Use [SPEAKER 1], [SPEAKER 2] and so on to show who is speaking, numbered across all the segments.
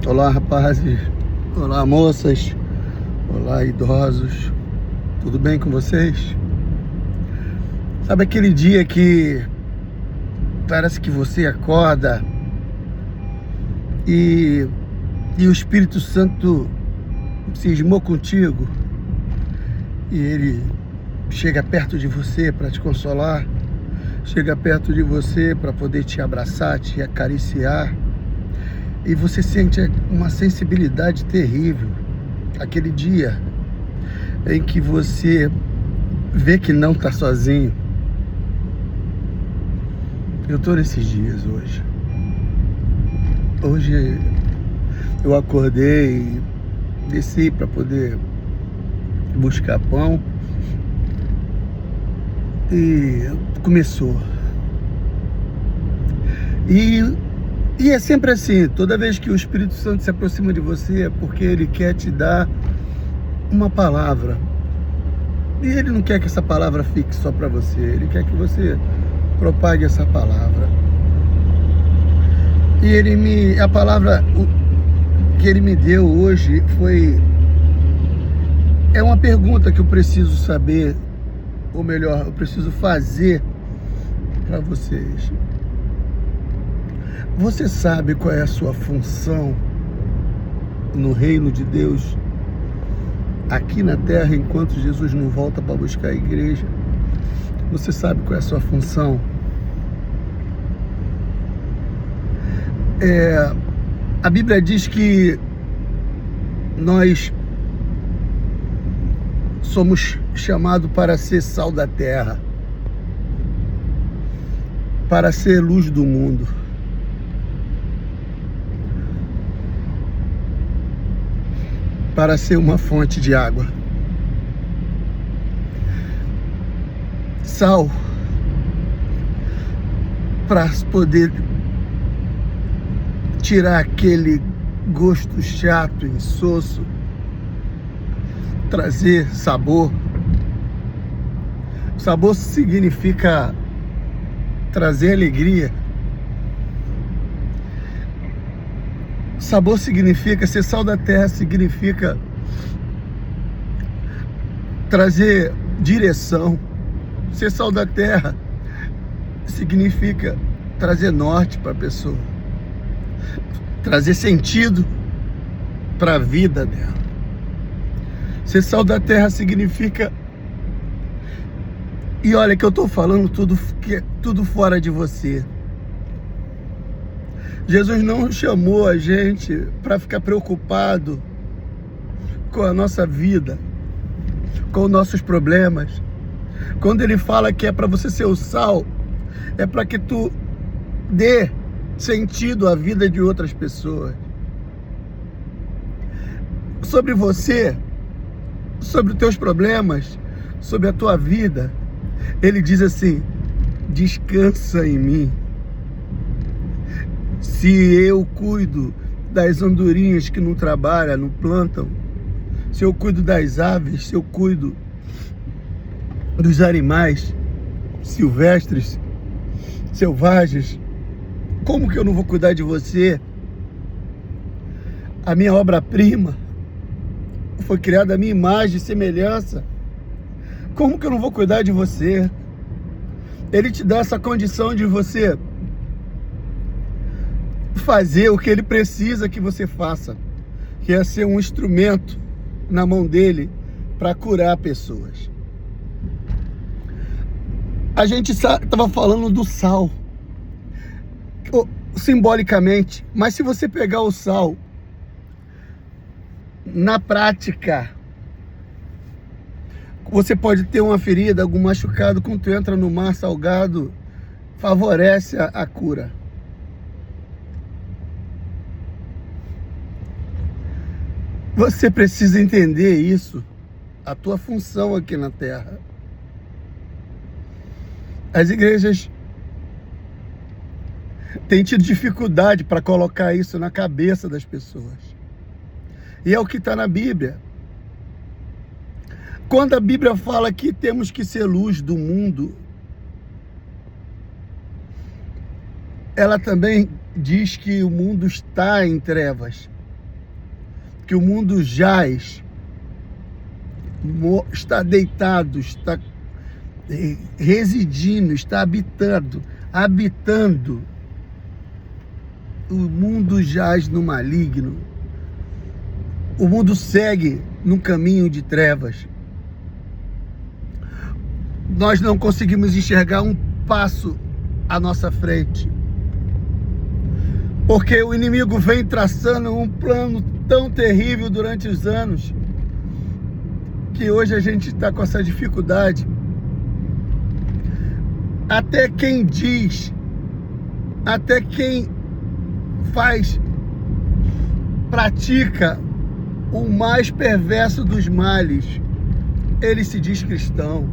[SPEAKER 1] Olá, rapazes. Olá, moças. Olá, idosos. Tudo bem com vocês? Sabe aquele dia que parece que você acorda e o Espírito Santo cismou contigo e ele chega perto de você para te consolar, chega perto de você para poder te abraçar, te acariciar, e você sente uma sensibilidade terrível. Aquele dia em que você vê que não está sozinho. Eu estou nesses dias hoje. Hoje eu acordei, desci para poder buscar pão e começou. E é sempre assim, toda vez que o Espírito Santo se aproxima de você é porque ele quer te dar uma palavra. E ele não quer que essa palavra fique só para você, ele quer que você propague essa palavra. E a palavra que ele me deu hoje é uma pergunta que eu preciso saber, ou melhor, eu preciso fazer para vocês. Você sabe qual é a sua função no reino de Deus aqui na terra, enquanto Jesus não volta para buscar a igreja? Você sabe qual é a sua função? A Bíblia diz que nós somos chamados para ser sal da terra, para ser luz do mundo. Para ser uma fonte de água. Sal, para poder tirar aquele gosto chato, insosso, trazer sabor. Sabor significa trazer alegria. Sabor significa ser sal da terra, significa trazer direção. Ser sal da terra significa trazer norte para a pessoa, trazer sentido para a vida dela. Ser sal da terra significa, e olha que eu estou falando tudo fora de você. Jesus não chamou a gente para ficar preocupado com a nossa vida, com os nossos problemas. Quando ele fala que é para você ser o sal, é para que tu dê sentido à vida de outras pessoas. Sobre você, sobre os teus problemas, sobre a tua vida, ele diz assim: descansa em mim. Se eu cuido das andorinhas que não trabalham, não plantam, se eu cuido das aves, se eu cuido dos animais silvestres, selvagens, como que eu não vou cuidar de você? A minha obra-prima foi criada à minha imagem e semelhança. Como que eu não vou cuidar de você? Ele te dá essa condição de você fazer o que ele precisa que você faça, que é ser um instrumento na mão dele para curar pessoas. A gente estava falando do sal, simbolicamente, mas se você pegar o sal na prática, você pode ter uma ferida, algum machucado. Quando tu entra no mar salgado, favorece a cura. Você precisa entender isso, a tua função aqui na terra. As igrejas têm tido dificuldade para colocar isso na cabeça das pessoas. E é o que está na Bíblia. Quando a Bíblia fala que temos que ser luz do mundo, ela também diz que o mundo está em trevas. que o mundo jaz, está deitado, está residindo, está habitando. O mundo jaz no maligno. O mundo segue num caminho de trevas. Nós não conseguimos enxergar um passo à nossa frente, porque o inimigo vem traçando um plano tão terrível durante os anos, que hoje a gente está com essa dificuldade. Até quem diz, até quem pratica o mais perverso dos males, ele se diz cristão.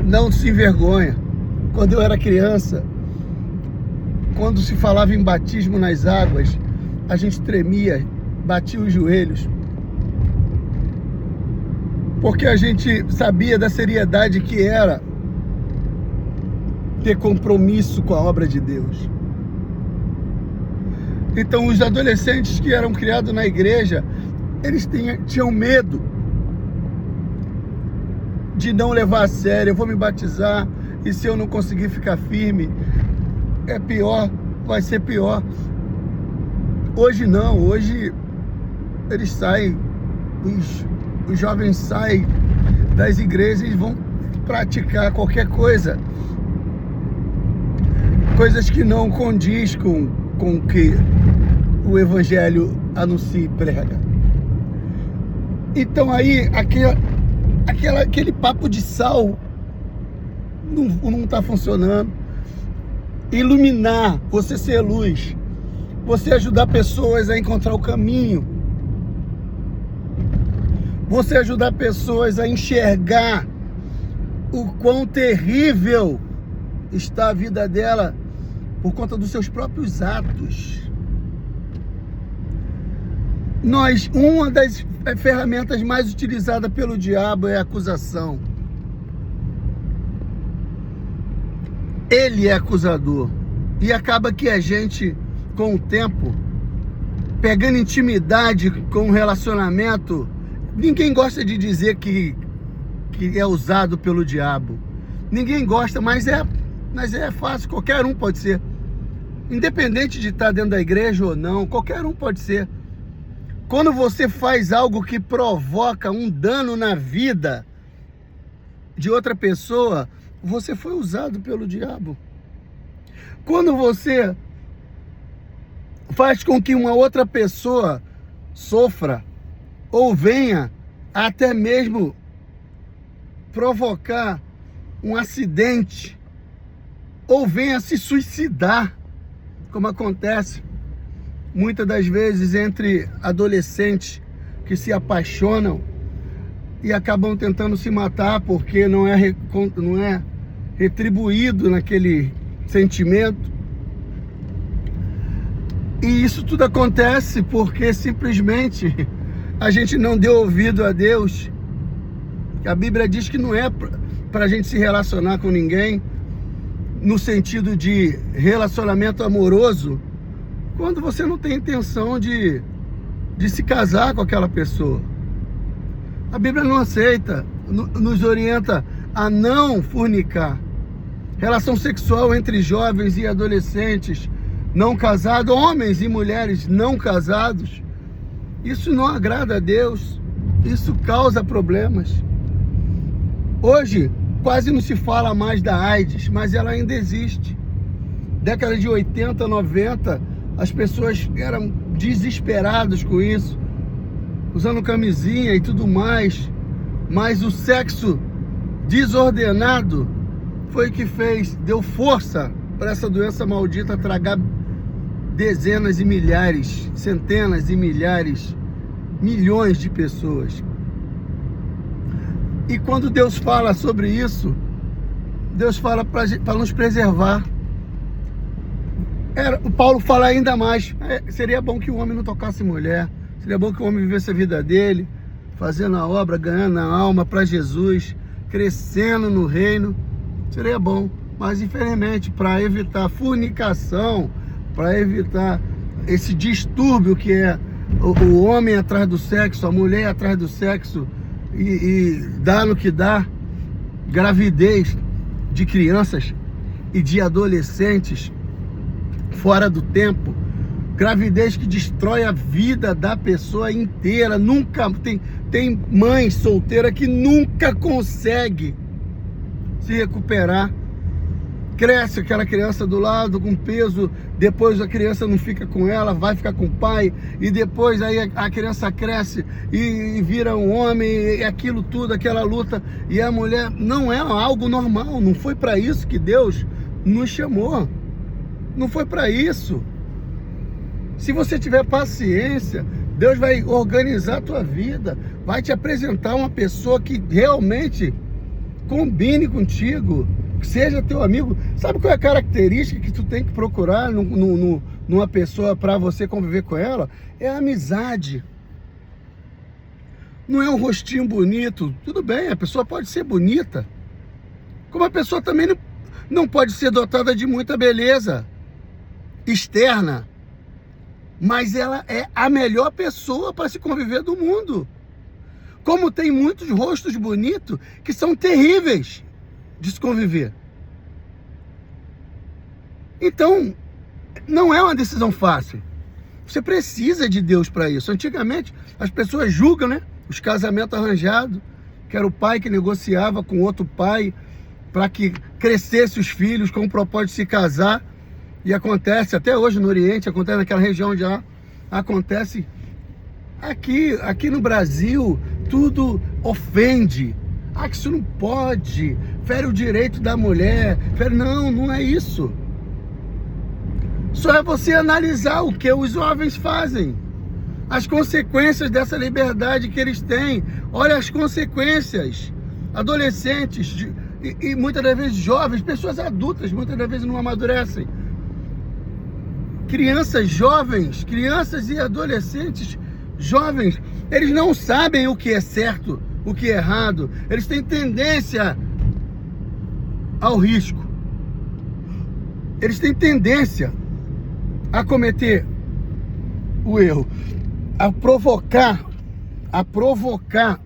[SPEAKER 1] Não se envergonha. Quando eu era criança, quando se falava em batismo nas águas, a gente tremia, batia os joelhos, porque a gente sabia da seriedade que era ter compromisso com a obra de Deus. Então os adolescentes que eram criados na igreja, eles tinham medo de não levar a sério. Eu vou me batizar e se eu não conseguir ficar firme, é pior, vai ser pior. Hoje não, hoje eles saem, os jovens saem das igrejas e vão praticar qualquer coisa, coisas que não condiz com o que o evangelho anuncia e prega. Então aí aquele papo de sal não está funcionando. Iluminar, você ser luz, você ajudar pessoas a encontrar o caminho, você ajudar pessoas a enxergar o quão terrível está a vida dela por conta dos seus próprios atos. Uma das ferramentas mais utilizadas pelo diabo é a acusação. Ele é acusador. E acaba que a gente, com o tempo, pegando intimidade com um relacionamento, ninguém gosta de dizer que é usado pelo diabo. Ninguém gosta, mas é fácil, qualquer um pode ser. Independente de estar dentro da igreja ou não, qualquer um pode ser. Quando você faz algo que provoca um dano na vida de outra pessoa, você foi usado pelo diabo. Quando você faz com que uma outra pessoa sofra ou venha até mesmo provocar um acidente ou venha se suicidar, como acontece muitas das vezes entre adolescentes que se apaixonam e acabam tentando se matar porque não é retribuído naquele sentimento. E isso tudo acontece porque simplesmente a gente não deu ouvido a Deus. A Bíblia diz que não é para a gente se relacionar com ninguém no sentido de relacionamento amoroso quando você não tem intenção de se casar com aquela pessoa. A Bíblia não aceita, nos orienta a não fornicar. Relação sexual entre jovens e adolescentes não casados, homens e mulheres não casados, isso não agrada a Deus, isso causa problemas. Hoje quase não se fala mais da AIDS, mas ela ainda existe. Década de 80, 90, as pessoas eram desesperadas com isso, usando camisinha e tudo mais, mas o sexo desordenado foi o que deu força para essa doença maldita tragar dezenas e milhares, centenas e milhares, milhões de pessoas. E quando Deus fala sobre isso, Deus fala para nos preservar. O Paulo fala ainda mais, seria bom que o homem não tocasse mulher, seria bom que o homem vivesse a vida dele, fazendo a obra, ganhando a alma para Jesus, crescendo no reino, seria bom. Mas infelizmente, para evitar fornicação, para evitar esse distúrbio que é o homem atrás do sexo, a mulher atrás do sexo, e dá no que dá. Gravidez de crianças e de adolescentes fora do tempo, gravidez que destrói a vida da pessoa inteira. Nunca tem mãe solteira que nunca consegue se recuperar. Cresce aquela criança do lado com peso, depois a criança não fica com ela, vai ficar com o pai, e depois aí a criança cresce e vira um homem, e aquilo tudo, aquela luta, e a mulher não é algo normal. Não foi para isso que Deus nos chamou, não foi para isso. Se você tiver paciência, Deus vai organizar a tua vida, vai te apresentar uma pessoa que realmente combine contigo, que seja teu amigo. Sabe qual é a característica que tu tem que procurar numa pessoa para você conviver com ela? É a amizade. Não é um rostinho bonito. Tudo bem, a pessoa pode ser bonita, como a pessoa também não pode ser dotada de muita beleza externa, mas ela é a melhor pessoa para se conviver do mundo. Como tem muitos rostos bonitos que são terríveis de se conviver. Então, não é uma decisão fácil. Você precisa de Deus para isso. Antigamente, as pessoas julgam, né? Os casamentos arranjados, que era o pai que negociava com outro pai para que crescesse os filhos com o propósito de se casar. E acontece, até hoje no Oriente, acontece naquela região onde acontece. Aqui no Brasil, tudo ofende. Que isso não pode, fere o direito da mulher. Não é isso. Só é você analisar o que os jovens fazem, as consequências dessa liberdade que eles têm. Olha as consequências. Adolescentes e muitas das vezes jovens, pessoas adultas, muitas das vezes não amadurecem. Crianças jovens, crianças e adolescentes jovens, eles não sabem o que é certo, o que é errado. Eles têm tendência ao risco. Eles têm tendência a cometer o erro, a provocar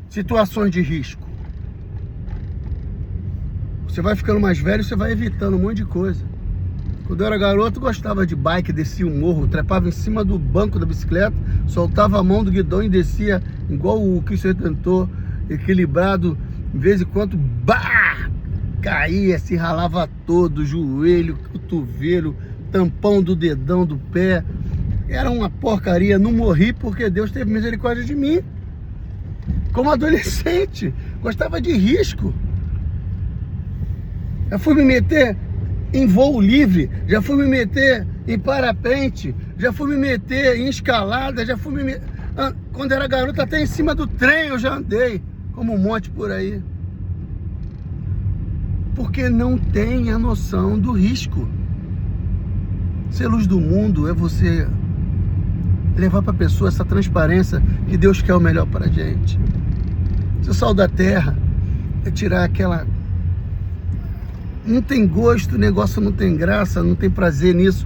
[SPEAKER 1] situações de risco. Você vai ficando mais velho, você vai evitando um monte de coisa. Quando eu era garoto, gostava de bike, descia um morro, trepava em cima do banco da bicicleta, soltava a mão do guidão e descia igual o Cristo Redentor, equilibrado. De vez em quando, caía, se ralava todo, joelho, cotovelo, tampão do dedão do pé. Era uma porcaria. Não morri porque Deus teve misericórdia de mim. Como adolescente, gostava de risco. Já fui me meter em voo livre, já fui me meter em parapente, já fui me meter em escalada, já fui me meter... Quando era garoto, até em cima do trem eu já andei, como um monte por aí. Porque não tem a noção do risco. Ser luz do mundo é você levar para a pessoa essa transparência que Deus quer o melhor para a gente. Ser sal da terra é tirar aquela... Não tem gosto, o negócio não tem graça, não tem prazer nisso.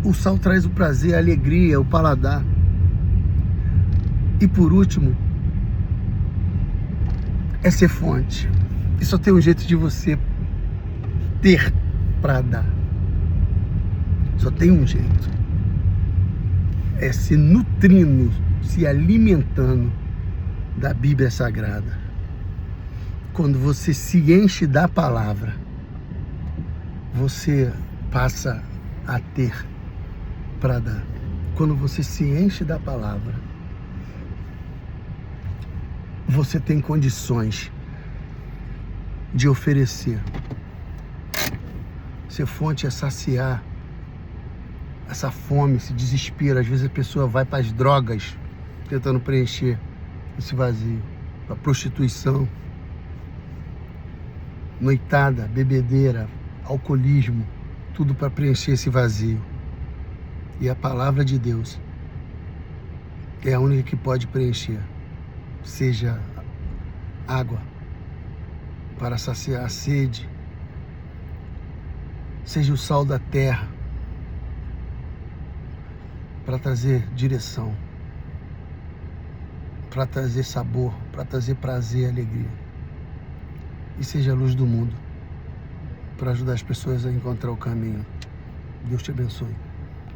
[SPEAKER 1] O sal traz o prazer, a alegria, o paladar. E por último, é ser fonte. E só tem um jeito de você ter para dar. Só tem um jeito. É se nutrindo, se alimentando da Bíblia Sagrada. Quando você se enche da palavra, você passa a ter para dar. Quando você se enche da palavra, você tem condições de oferecer. Ser fonte é saciar essa fome, esse desespero. Às vezes a pessoa vai para as drogas tentando preencher esse vazio, para a prostituição, noitada, bebedeira, alcoolismo, tudo para preencher esse vazio. E a palavra de Deus é a única que pode preencher. Seja água para saciar a sede, seja o sal da terra para trazer direção, para trazer sabor, para trazer prazer e alegria. E seja a luz do mundo, para ajudar as pessoas a encontrar o caminho. Deus te abençoe.